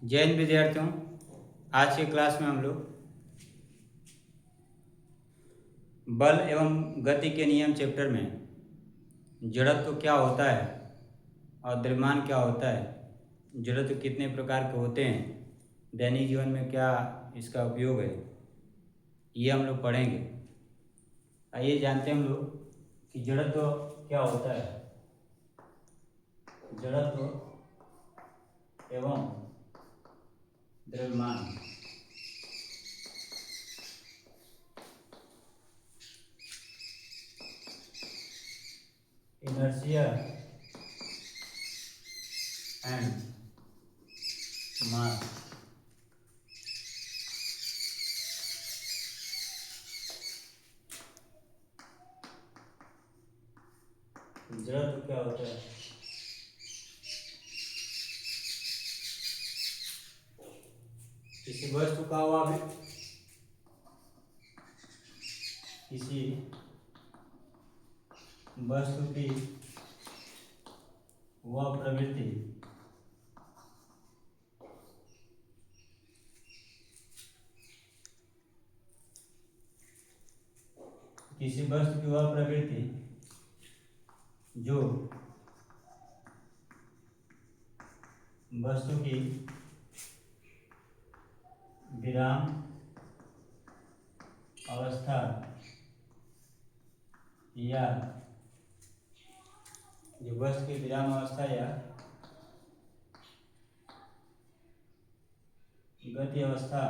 जय हिंद विद्यार्थियों। आज की क्लास में हम लोग बल एवं गति के नियम चैप्टर में जड़त्व क्या होता है और द्रव्यमान क्या होता है, जड़त्व कितने प्रकार के होते हैं, दैनिक जीवन में क्या इसका उपयोग है, ये हम लोग पढ़ेंगे। आइए जानते हैं हम लोग कि जड़त्व क्या होता है। जड़त्व एवं द्रव्यमान। Inertia and mass. जड़त्व क्या होता है? किसी वस्तु का हुआ भी किसी वस्तु की वह प्रवृत्ति किसी वस्तु की वह प्रवृत्ति जो वस्तु की विराम अवस्था या वस्तु की विराम अवस्था या गति अवस्था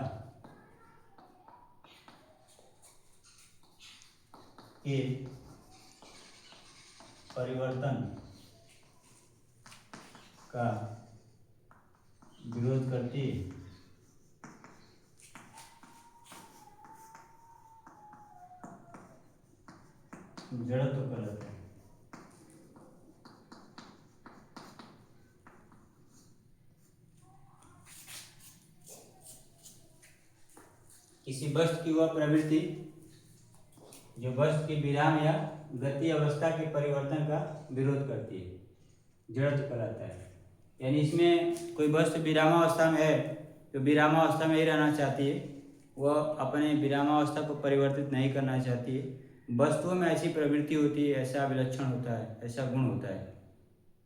के परिवर्तन का विरोध करती जड़त्व कहलाता है। किसी वस्तु की वह प्रवृत्ति जो वस्तु की विराम या गति अवस्था के परिवर्तन का विरोध करती है, जड़त्व कहलाता है। यानी इसमें कोई वस्तु विरामावस्था में है तो विरामावस्था में ही रहना चाहती है, वह अपने विरामावस्था को परिवर्तित नहीं करना चाहती है। वस्तुओं में ऐसी प्रवृत्ति होती है, ऐसा विलक्षण होता है, ऐसा गुण होता है,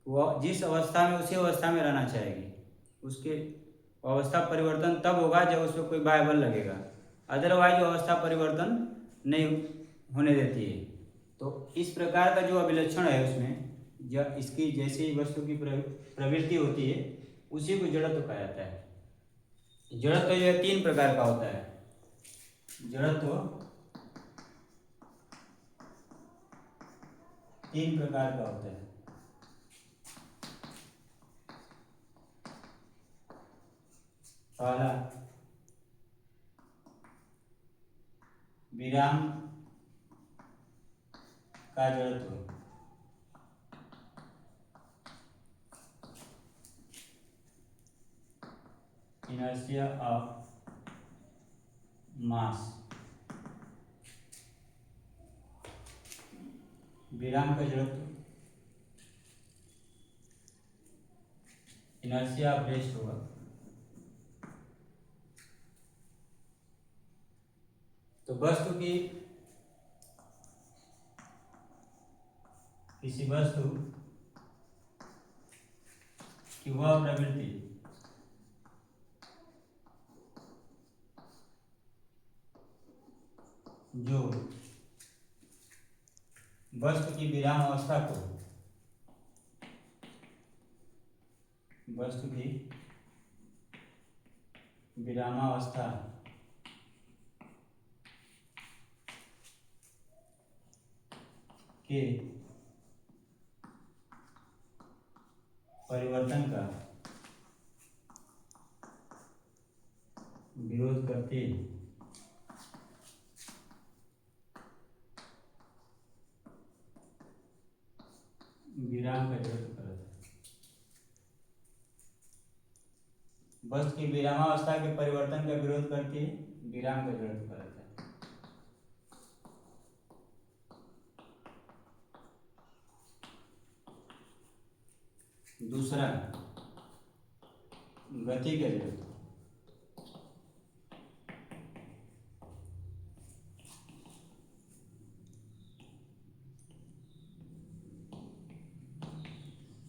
वह जिस अवस्था में उसी अवस्था में रहना चाहेगी। उसके अवस्था परिवर्तन तब होगा जब उसमें कोई बाह्य बल लगेगा, अदरवाइज अवस्था परिवर्तन नहीं होने देती है। तो इस प्रकार का जो अभिलक्षण है उसमें जब इसकी जैसे ही वस्तु की प्रवृत्ति होती है उसी को जड़त्व कहा जाता है। जड़त्व जो है 3 प्रकार का होता है। जड़त्व 3 प्रकार का होता है। पहला विराम का जड़त्व, इनर्शिया ऑफ मास। विराम का जड़त्व इनर्शिया ऑफ रेस्ट होगा। तो वस्तु की किसी वस्तु की वह प्रवृत्ति जो वस्तु की विराम अवस्था को वस्तु की विरामावस्था के परिवर्तन का विरोध करते विराम का जड़त्व कहलाता है। वस्तु की विरामावस्था के परिवर्तन का विरोध करती है विराम का जड़त्व कहलाता है। दूसरा गति का जड़त्व।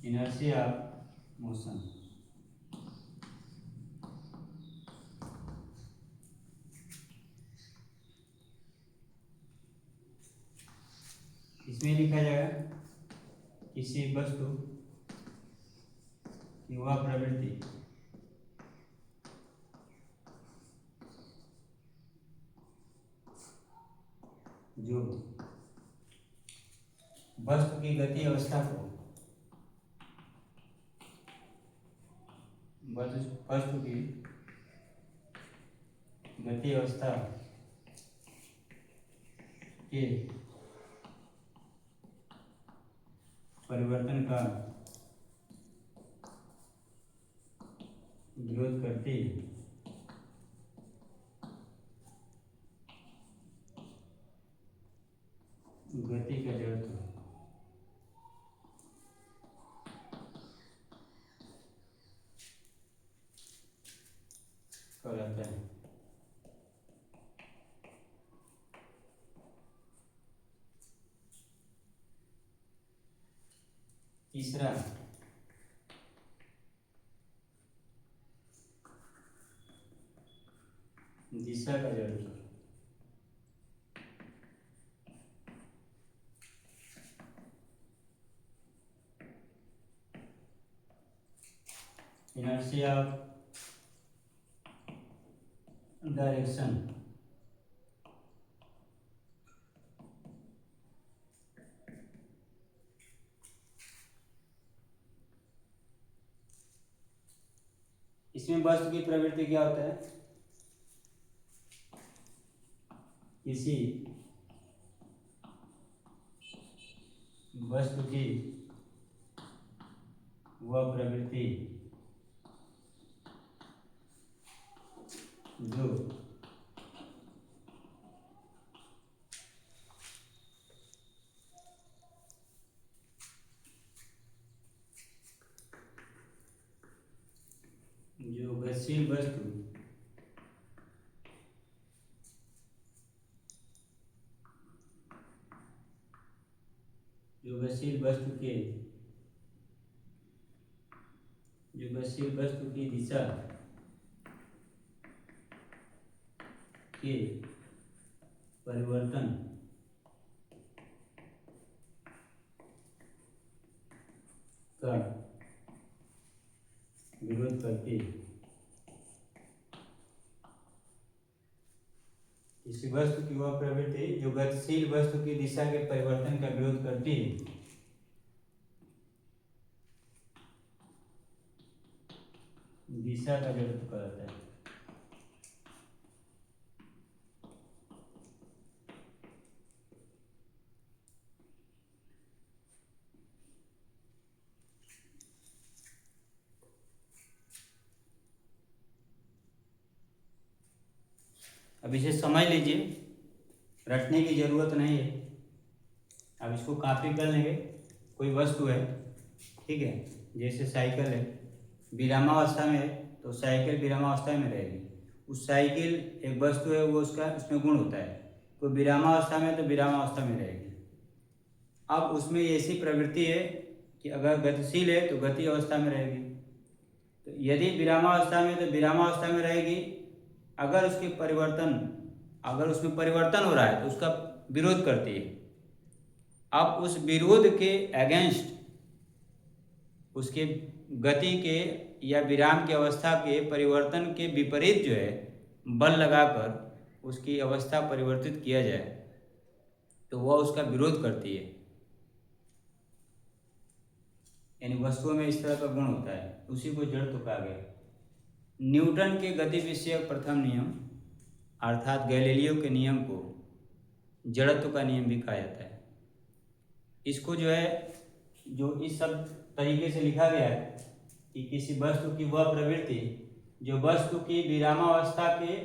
Inertia of motion. इसमें लिखा जाएगा किसी वस्तु की वह प्रवृत्ति जो वस्तु की गति अवस्था को वस्तु की गति अवस्था के परिवर्तन का विरोध करती गति का जड़त्व कहलाता है। तीसरा दिशा का जड़त्व। Inertia direction. इसमें वस्तु की प्रवृत्ति क्या होता है? किसी वस्तु की वह प्रवृत्ति जो गतिशील वस्तु गतिशील वस्तु की दिशा के परिवर्तन का विरोध करती किसी वस्तु की वह प्रवृत्ति जो गतिशील वस्तु की दिशा के परिवर्तन का विरोध करती है दिशा का जड़त्व कहलाता है। अब इसे समझ लीजिए, रटने की जरूरत नहीं है। अब इसको कॉपी कर लेंगे। कोई वस्तु है, ठीक है, जैसे साइकिल है, विरामावस्था में है तो साइकिल विरामावस्था में रहेगी। उस साइकिल एक वस्तु है, वो उसमें गुण होता है, तो विरामावस्था में तो विरामावस्था में रहेगी। अब उसमें ऐसी प्रवृत्ति है कि अगर गतिशील है तो गति अवस्था में रहेगी, तो यदि विरामावस्था में तो विरामावस्था में रहेगी। अगर उसमें परिवर्तन हो रहा है तो उसका विरोध करती है। अब उस विरोध के अगेंस्ट, उसके गति के या विराम की अवस्था के परिवर्तन के विपरीत जो है बल लगाकर उसकी अवस्था परिवर्तित किया जाए तो वह उसका विरोध करती है। यानी वस्तुओं में इस तरह का गुण होता है, उसी को जड़त्व कहा गया। न्यूटन के गति विषयक प्रथम नियम अर्थात गैलीलियो के नियम को जड़त्व का नियम भी कहा जाता है। इसको जो है, जो इस सब तरीके से लिखा गया है कि किसी वस्तु की वह प्रवृत्ति जो वस्तु की विरामावस्था के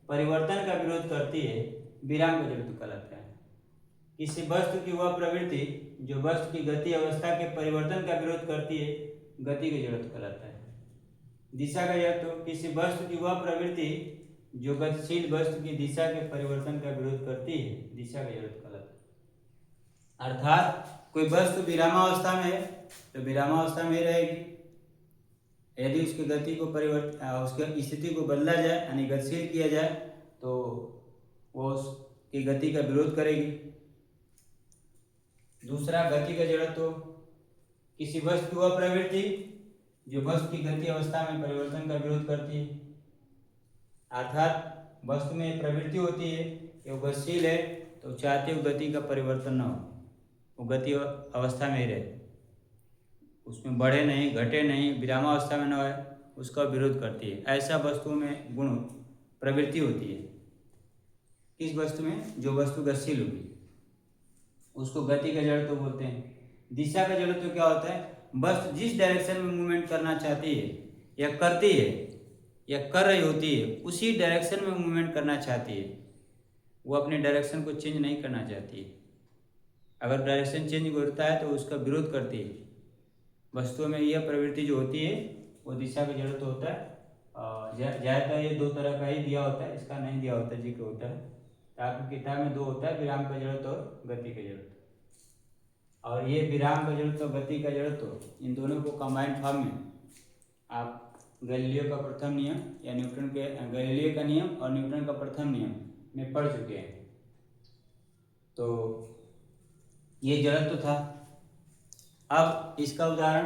परिवर्तन का विरोध करती है, विराम का जड़त्व कहलाता है। किसी वस्तु की वह प्रवृत्ति जो वस्तु की गति अवस्था के परिवर्तन का विरोध करती है, गति का जड़त्व कहलाता है। दिशा का जड़त्व किसी वस्तु की वह प्रवृत्ति जो गतिशील वस्तु की दिशा के परिवर्तन का विरोध करती है, दिशा का जड़त्व कहलाता है। अर्थात कोई वस्तु विरामावस्था में है तो विरामावस्था में ही रहेगी। यदि उसकी गति को उसकी स्थिति को बदला जाए यानी गतिशील किया जाए तो वो उसकी गति का विरोध करेगी। दूसरा, गति का जड़त्व किसी वस्तु की वह प्रवृत्ति जो वस्तु की गति अवस्था में परिवर्तन का विरोध करती है। अर्थात वस्तु में प्रवृत्ति होती है कि वो गतिशील है तो चाहते हो गति का परिवर्तन न हो, वो गति अवस्था में ही रहे, उसमें बढ़े नहीं घटे नहीं, विरामावस्था में न हो, उसका विरोध करती है। ऐसा वस्तुओं में गुण प्रवृत्ति होती है। किस वस्तु में? जो वस्तु गतिशील होगी उसको गति का जड़त्व बोलते हैं। दिशा का जड़त्व क्या होता है? वस्तु जिस डायरेक्शन में मूवमेंट करना चाहती है या करती है या कर रही होती है उसी डायरेक्शन में मूवमेंट करना चाहती है, वो अपने डायरेक्शन को चेंज नहीं करना चाहती है। अगर डायरेक्शन चेंज होता है तो उसका विरोध करती है। वस्तुओं में यह प्रवृत्ति जो होती है वो दिशा का जड़त्व होता है। ज़्यादातर ये दो तरह का ही दिया होता है, इसका नहीं दिया होता, जिक्र होता है। तो आपकी किताब में दो होता है, विराम का जड़त्व और गति का जड़त्व। और ये विराम का जड़त्व, गति का जड़त्व, इन दोनों को कंबाइंड फॉर्म में आप गैलीलियो का प्रथम नियम या न्यूटन के गैलीलियो का नियम और न्यूटन का प्रथम नियम में पढ़ चुके हैं। तो ये जड़त्व था। अब इसका उदाहरण,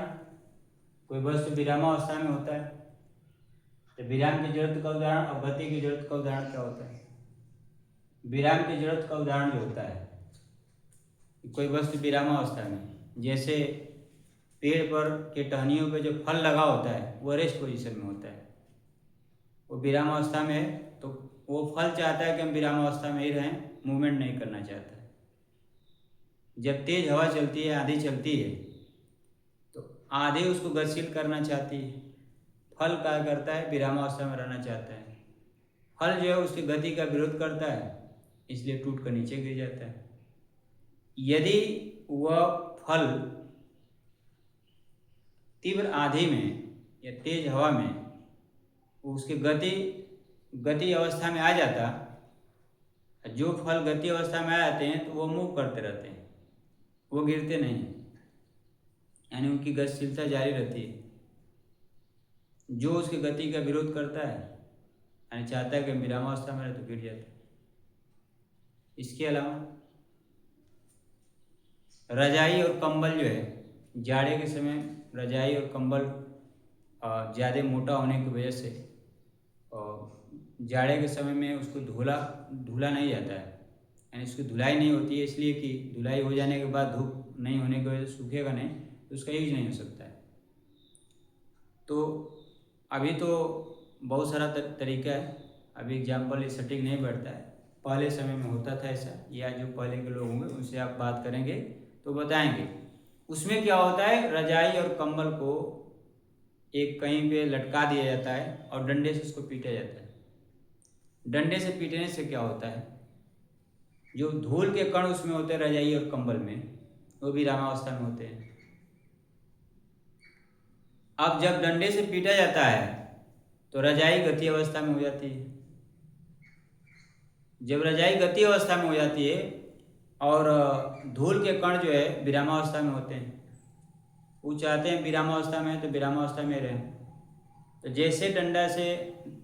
कोई वस्तु विरामावस्था में होता है तो विराम के जड़त्व का उदाहरण और गति के जड़त्व का उदाहरण क्या होता है? विराम के जड़त्व का उदाहरण जो होता है, कोई वस्तु विरामावस्था में, जैसे पेड़ पर के टहनियों पे जो फल लगा होता है वो रेस्ट पोजीशन में होता है, वो विरामावस्था में है तो वो फल चाहता है कि हम विरामावस्था में ही रहें, मूवमेंट नहीं करना चाहता है। जब तेज हवा चलती है, आंधी चलती है तो आंधी उसको गतिशील करना चाहती है, फल क्या करता है? विरामावस्था में रहना चाहता है। फल जो है उसकी गति का विरोध करता है, इसलिए टूट कर नीचे गिर जाता है। यदि वह फल तीव्र आंधी में या तेज हवा में उसके गति अवस्था में आ जाता, जो फल गति अवस्था में आ जाते हैं तो वो मूव करते रहते हैं, वो गिरते नहीं, यानी उनकी गतिशीलता जारी रहती है। जो उसकी गति का विरोध करता है यानी चाहता है कि विरामावस्था में रहे तो गिर जाता है। इसके अलावा रजाई और कंबल जो है, जाड़े के समय रजाई और कंबल ज़्यादा मोटा होने की वजह से और जाड़े के समय में उसको धुला नहीं जाता है, यानी उसकी धुलाई नहीं होती है, इसलिए कि धुलाई हो जाने के बाद धूप नहीं होने की वजह से सूखेगा नहीं तो उसका यूज नहीं हो सकता है। तो अभी तो बहुत सारा तरीका है, अभी एग्जाम्पल सटीक नहीं बैठता है, पहले समय में होता था ऐसा, या जो पहले के लोग होंगे उनसे आप बात करेंगे तो बताएंगे। उसमें क्या होता है, रजाई और कंबल को एक कहीं पे लटका दिया जाता है और डंडे से उसको पीटा जाता है। डंडे से पीटने से क्या होता है, जो धूल के कण उसमें होते हैं रजाई और कंबल में, वो भी विरामावस्था में होते हैं। अब जब डंडे से पीटा जाता है तो रजाई गति अवस्था में हो जाती है। जब रजाई गति अवस्था में हो जाती है और धूल के कण जो है विरामावस्था में होते हैं, वो चाहते हैं विरामावस्था में है तो विरामावस्था में रहें। तो जैसे डंडा से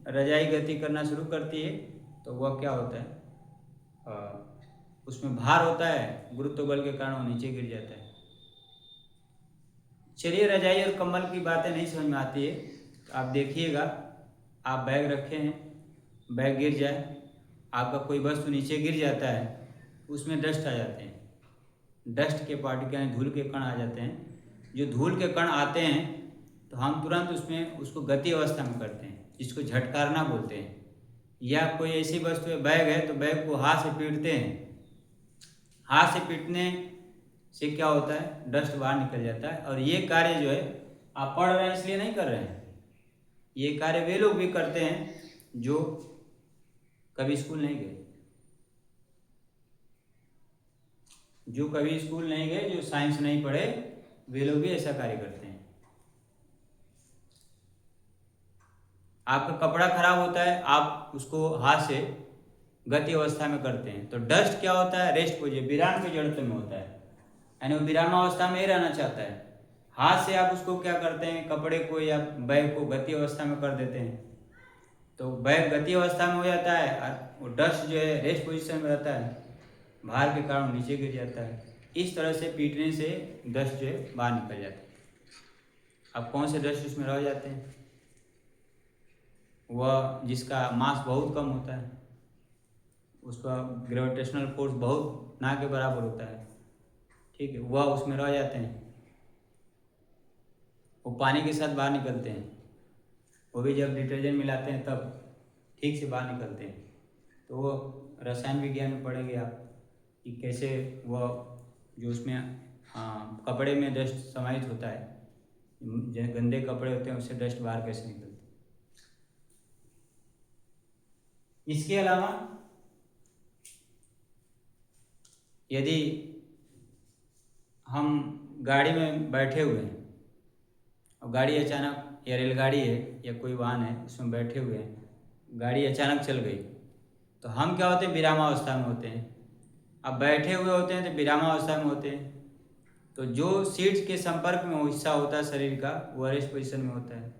रजाई गति करना शुरू करती है तो वह क्या होता है, उसमें भार होता है, गुरुत्व बल के कारण वो नीचे गिर जाता है। चलिए, रजाई और कंबल की बातें नहीं समझ में आती है तो आप देखिएगा, आप बैग रखे हैं, बैग गिर जाए, आपका कोई वस्तु नीचे गिर जाता है, उसमें डस्ट आ जाते हैं, डस्ट के पार्टिकल यानी धूल के कण आ जाते हैं। जो धूल के कण आते हैं तो हम तुरंत उसको गति अवस्था में करते हैं, जिसको झटकारना बोलते हैं। या कोई ऐसी वस्तु है, बैग है, तो बैग को हाथ से पीटते हैं, हाथ से पीटने से क्या होता है, डस्ट बाहर निकल जाता है। और ये कार्य जो है आप पढ़ रहे हैं इसलिए नहीं कर रहे हैं, ये कार्य वे लोग भी करते हैं जो कभी स्कूल नहीं गए, जो कभी स्कूल नहीं गए, जो साइंस नहीं पढ़े, वे लोग भी ऐसा कार्य करते हैं। आपका कपड़ा खराब होता है, आप उसको हाथ से गति अवस्था में करते हैं, तो डस्ट क्या होता है, रेस्ट पोजिशन, विराम के जड़त्व में होता है, यानी वो विरामावस्था में ही रहना चाहता है। हाथ से आप उसको क्या करते हैं, कपड़े को या बैग को गति अवस्था में कर देते हैं, तो बैग गति अवस्था में हो जाता है और वो डस्ट जो है रेस्ट पोजीशन में रहता है, भार के कारण नीचे गिर जाता है। इस तरह से पीटने से डस्ट जो है बाहर निकल जाता है। अब कौन से डस्ट उसमें रह जाते हैं, वह जिसका मास बहुत कम होता है, उसका ग्रेविटेशनल फोर्स बहुत ना के बराबर होता है, ठीक है, वह उसमें रह जाते हैं, वो पानी के साथ बाहर निकलते हैं, वो भी जब डिटर्जेंट मिलाते हैं तब ठीक से बाहर निकलते हैं। तो वो रसायन विज्ञान में पढ़ेंगे आप कि कैसे वह जो उसमें कपड़े में डस्ट समाहित होता है, जो गंदे कपड़े होते हैं उससे डस्ट बाहर कैसे निकलते हैं। इसके अलावा यदि हम गाड़ी में बैठे हुए हैं और गाड़ी अचानक, या रेलगाड़ी है या कोई वाहन है उसमें बैठे हुए हैं, गाड़ी अचानक चल गई, तो हम क्या होते हैं, विरामावस्था में होते हैं। अब बैठे हुए होते हैं तो विरामावस्था में होते हैं, तो जो सीट्स के संपर्क में हिस्सा होता है शरीर का वो रेस्ट पोजीशन में होता है,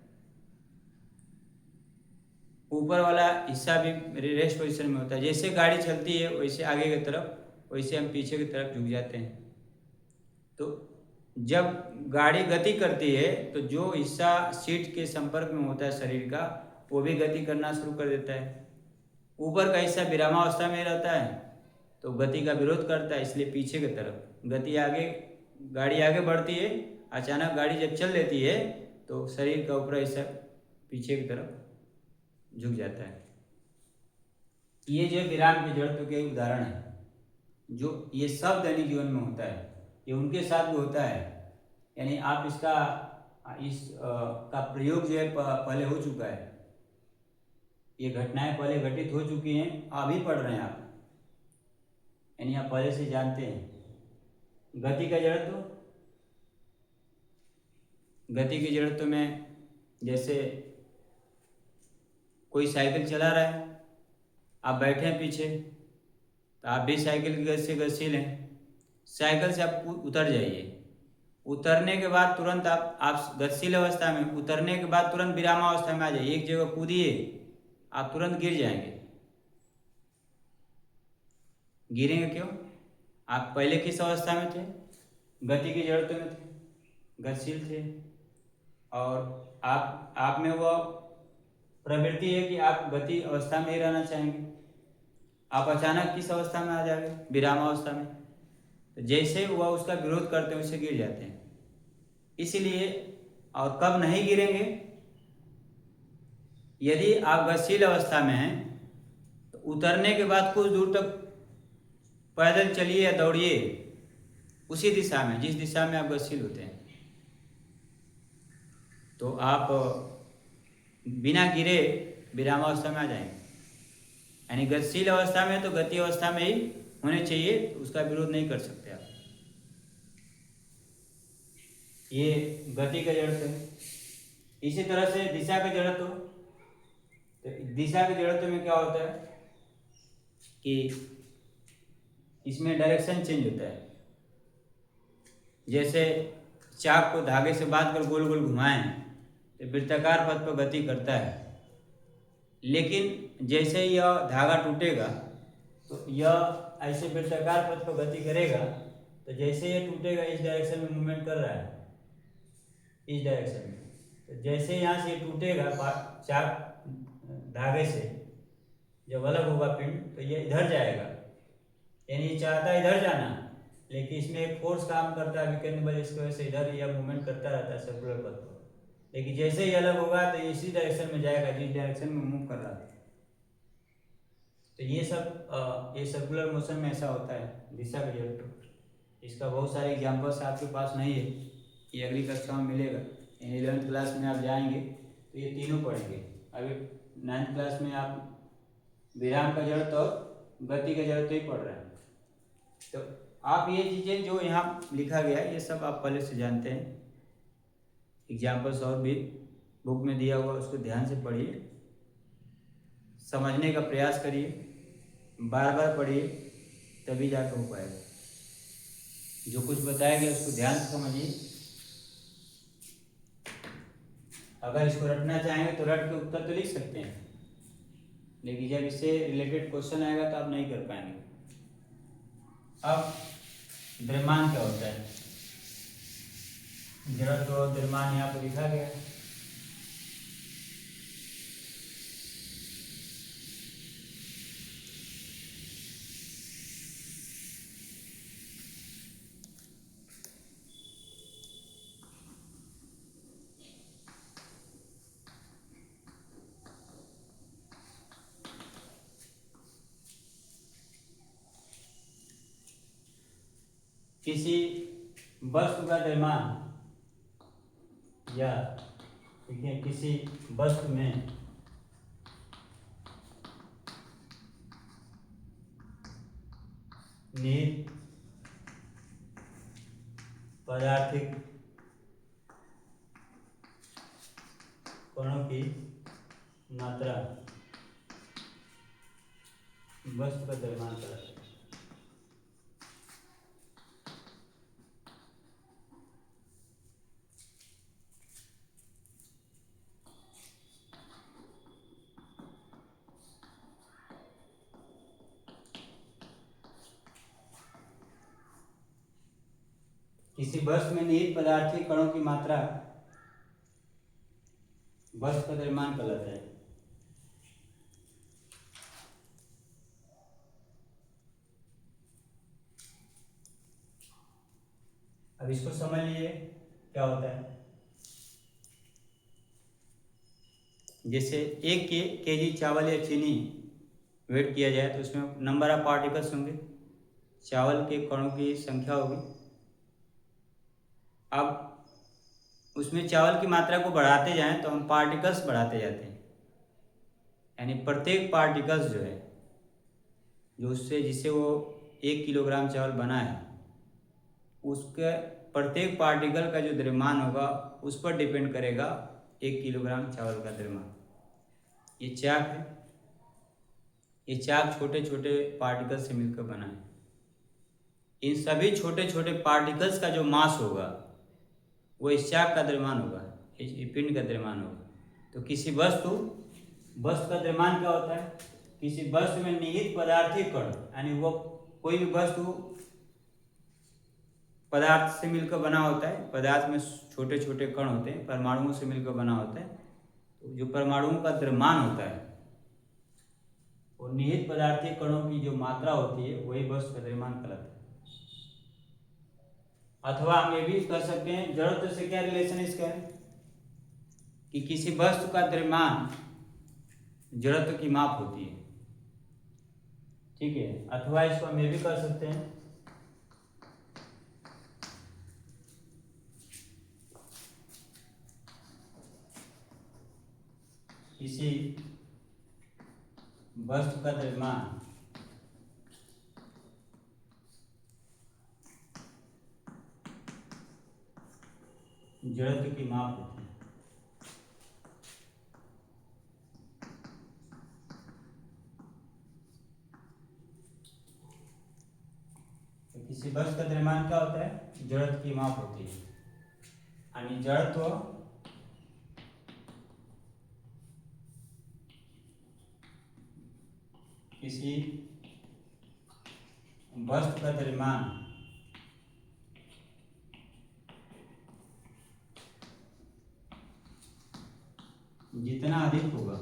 ऊपर वाला हिस्सा भी रेस्ट पोजीशन में होता है। जैसे गाड़ी चलती है वैसे आगे की तरफ, वैसे हम पीछे की तरफ झुक जाते हैं। तो जब गाड़ी गति करती है तो जो हिस्सा सीट के संपर्क में होता है शरीर का वो भी गति करना शुरू कर देता है। ऊपर का हिस्सा विरामावस्था में रहता है तो गति का विरोध करता है, इसलिए पीछे की तरफ गति आगे, गाड़ी आगे बढ़ती है, अचानक गाड़ी जब चल लेती है तो शरीर का ऊपरी हिस्सा पीछे की तरफ झुक जाता है। ये जो विराम के जड़त्व के उदाहरण है, जो ये सब दैनिक जीवन में होता है, ये उनके साथ भी होता है। यानी आप इसका का प्रयोग जो है पहले हो चुका है, ये घटनाएं पहले घटित हो चुकी हैं, अभी पढ़ रहे हैं आप, यानी आप पहले से जानते हैं। गति का जड़त्व, गति के जड़त्व में जैसे कोई साइकिल चला रहा है, आप बैठे हैं पीछे, तो आप भी साइकिल की गति से गतिशील हैं, साइकिल से आप उतर जाइए, उतरने के बाद तुरंत आप गतिशील अवस्था में, उतरने के बाद तुरंत विरामावस्था में आ जाइए, एक जगह कूदिए, आप तुरंत गिर जाएंगे। गिरेंगे क्यों, आप पहले किस अवस्था में थे, गति की जड़त्व में थे, गतिशील थे, और आप में वह प्रवृत्ति है कि आप गति अवस्था में ही रहना चाहेंगे। आप अचानक किस अवस्था में आ जाएंगे, विरामावस्था में, तो जैसे वह उसका विरोध करते हैं उससे गिर जाते हैं। इसलिए, और कब नहीं गिरेंगे, यदि आप गतिशील अवस्था में हैं तो उतरने के बाद कुछ दूर तक पैदल चलिए या दौड़िए उसी दिशा में जिस दिशा में आप गतिशील होते हैं, तो आप बिना गिरे विरामावस्था में आ जाएंगे। यानी गतिशील अवस्था में तो गति अवस्था में ही होने चाहिए, तो उसका विरोध नहीं कर सकते आप। ये गति का जड़त्व है। इसी तरह से दिशा का जड़त्व, तो दिशा के जड़त्व में क्या होता है कि इसमें डायरेक्शन चेंज होता है। जैसे चाक को धागे से बांध कर गोल गोल घुमाएं तो वृत्ताकार पथ पर गति करता है, लेकिन जैसे यह धागा टूटेगा तो यह ऐसे वृत्ताकार पथ पर गति करेगा, तो जैसे ये टूटेगा इस डायरेक्शन में मूवमेंट कर रहा है, इस डायरेक्शन में, तो जैसे यहाँ से टूटेगा चाक धागे से, जब अलग होगा पिंड तो ये इधर जाएगा, यानी ये चाहता है इधर जाना, लेकिन इसमें एक फोर्स काम करता है विकेंद्र बल, इसकी वजह से इधर यह मूवमेंट करता रहता है सर्कुलर पथ पर, लेकिन जैसे ही अलग होगा तो ये इसी डायरेक्शन में जाएगा जिस डायरेक्शन में मूव कर रहा है। तो ये सब ये सर्कुलर मोशन में ऐसा होता है दिशा का जड़त्व। इसका बहुत सारे एग्जाम्पल्स आपके पास नहीं है, ये अगली कक्षा में मिलेगा। 11th क्लास में आप जाएंगे तो ये तीनों पढ़ेंगे। अभी 9th क्लास में आप विराम का जड़त्व और गति का जड़त्व ही पढ़ रहे हैं। तो आप ये चीज़ें जो यहाँ लिखा गया है ये सब आप पहले से जानते हैं। एग्जाम्पल्स और भी बुक में दिया हुआ उसको ध्यान से पढ़िए। समझने का प्रयास करिए, बार बार पढ़िए, तभी जाकर हो पाएगा। जो कुछ बताया गया उसको ध्यान से समझिए। अगर इसको रटना चाहेंगे तो रट के उत्तर तो लिख सकते हैं, लेकिन जब इससे रिलेटेड क्वेश्चन आएगा तो आप नहीं कर पाएंगे। अब द्रव्यमान क्या होता है? जड़त्व और द्रव्यमान यहाँ पर लिखा गया है। किसी वस्तु का द्रव्यमान या देखिए किसी वस्तु में निहित पदार्थिक कणों की मात्रा वस्तु का द्रव्यमान कहलाता है। किसी वस्तु में निहित पदार्थिक कणों की मात्रा वस्तु का द्रव्यमान कहलाता है। अब इसको समझ लीजिए क्या होता है। जैसे 1 केजी चावल या चीनी वेट किया जाए तो उसमें नंबर ऑफ पार्टिकल्स होंगे, चावल के कणों की संख्या होगी। अब उसमें चावल की मात्रा को बढ़ाते जाएं तो हम पार्टिकल्स बढ़ाते जाते हैं, यानी प्रत्येक पार्टिकल्स जो है जो उससे जिससे वो 1 किलोग्राम चावल बना है उसके प्रत्येक पार्टिकल का जो द्रव्यमान होगा उस पर डिपेंड करेगा 1 किलोग्राम चावल का द्रव्यमान। ये चाक है, ये चाक छोटे छोटे पार्टिकल से मिलकर बना है। इन सभी छोटे छोटे पार्टिकल्स का जो मास होगा वो इस चाक का द्रव्यमान होगा, इस पिंड का द्रव्यमान होगा। तो किसी वस्तु का द्रव्यमान क्या होता है? किसी वस्तु में निहित पदार्थिक कण, यानी वो कोई भी वस्तु पदार्थ से मिलकर बना होता है। पदार्थ में छोटे छोटे कण होते हैं, परमाणुओं से मिलकर बना होता है। तो जो परमाणुओं का द्रव्यमान होता है वो निहित पदार्थिक कणों की जो मात्रा होती है वही वस्तु का द्रव्यमान कहलाता है। अथवा हम ये भी कर सकते हैं, जड़त्व से क्या रिलेशन इसका है कि किसी वस्तु का द्रव्यमान जड़त्व की माप होती है, ठीक है। अथवा इसको हम ये भी कर सकते हैं किसी वस्तु का द्रव्यमान जड़त्व की माप होती है। तो किसी वस्तु का द्रव्यमान क्या होता है? जड़त्व की माप होती है, यानी जड़त्व किसी वस्तु का द्रव्यमान जितना अधिक होगा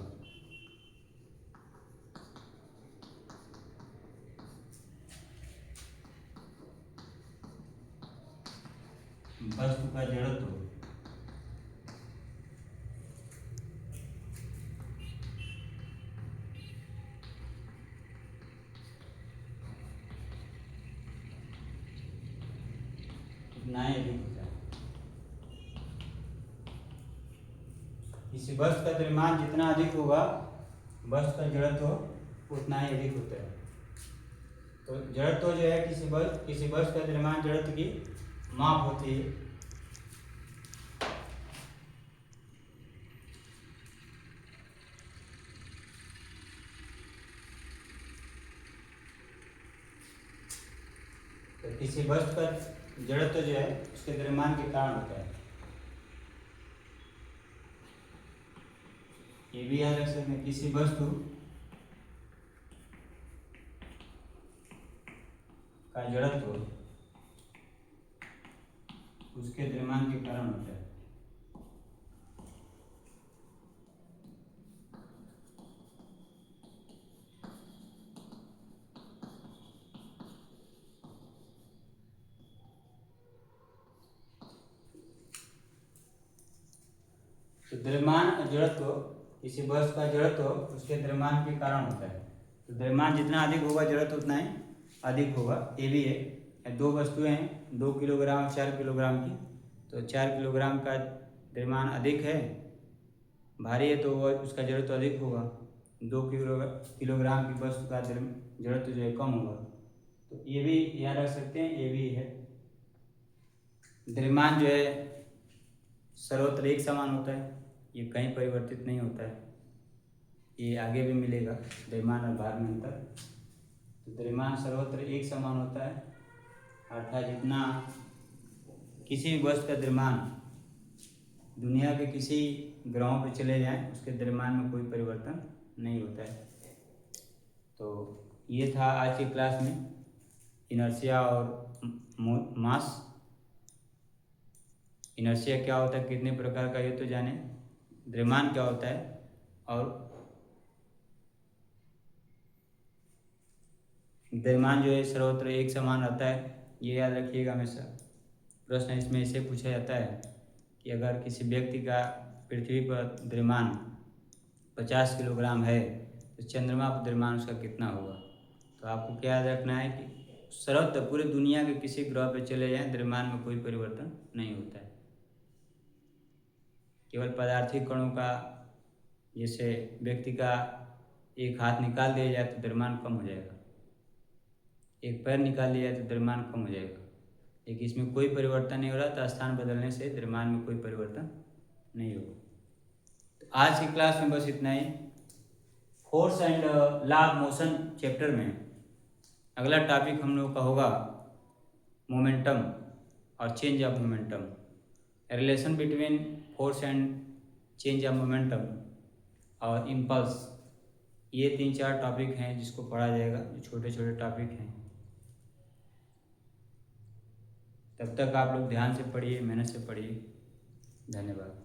वस्तु का जड़त्व उतना ही अधिक होता है। किसी वस्तु का द्रव्यमान जितना अधिक होगा वस्तु का जड़त्व उतना ही अधिक होता है। तो जड़त्व जो है किसी वस्तु का द्रव्यमान जड़त्व की माप होती है। तो किसी वस्तु का जड़त्व जो है उसके द्रव्यमान के कारण होता है। ये भी याद रख सकते हैं, किसी वस्तु का जड़त्व उसके द्रव्यमान के कारण होता है। तो द्रव्यमान और जड़त्व, किसी वस्तु का जड़त्व उसके द्रव्यमान के कारण होता है। तो द्रव्यमान जितना अधिक होगा जड़त्व उतना ही अधिक होगा। ये भी है, दो वस्तुएं हैं 2 किलोग्राम 4 किलोग्राम की, तो 4 किलोग्राम का द्रव्यमान अधिक है, भारी है, तो वह उसका जड़त्व अधिक होगा। 2 किलोग्राम की वस्तु का जड़त्व जो है कम होगा। तो ये भी याद रख सकते हैं। ये भी है, द्रव्यमान जो है सर्वत्र एक समान होता है, ये कहीं परिवर्तित नहीं होता है। ये आगे भी मिलेगा, द्रव्यमान और भार में अंतर। तो द्रव्यमान सर्वत्र एक समान होता है, अर्थात जितना किसी भी वस्तु का द्रव्यमान दुनिया के किसी ग्रहों पर चले जाएं उसके द्रव्यमान में कोई परिवर्तन नहीं होता है। तो ये था आज की क्लास में इनर्शिया और मास। इनर्शिया क्या होता है, कितने प्रकार का, ये तो जाने। द्रव्यमान क्या होता है, और द्रव्यमान जो है सर्वत्र एक समान रहता है, ये याद रखिएगा हमेशा। प्रश्न इसमें इसे पूछा जाता है कि अगर किसी व्यक्ति का पृथ्वी पर द्रव्यमान 50 किलोग्राम है तो चंद्रमा पर द्रव्यमान उसका कितना होगा। तो आपको क्या याद रखना है कि सर्वत्र पूरे दुनिया के किसी ग्रह पर चले जाएं द्रव्यमान में कोई परिवर्तन नहीं होता है। केवल पदार्थिक कणों का, जैसे व्यक्ति का एक हाथ निकाल दिया जाए तो द्रव्यमान कम हो जाएगा, एक पैर निकाल दिया जाए तो द्रव्यमान कम हो जाएगा, लेकिन इसमें कोई परिवर्तन नहीं हो रहा। तो स्थान बदलने से द्रव्यमान में कोई परिवर्तन नहीं होगा। तो आज की क्लास में बस इतना ही। Force and law of motion chapter में अगला टॉपिक हम लोग का होगा मोमेंटम और change of momentum, relation between force and change of momentum और इम्पल्स। ये 3-4 टॉपिक हैं जिसको पढ़ा जाएगा, जो छोटे छोटे टॉपिक हैं। तब तक आप लोग ध्यान से पढ़िए, मेहनत से पढ़िए। धन्यवाद।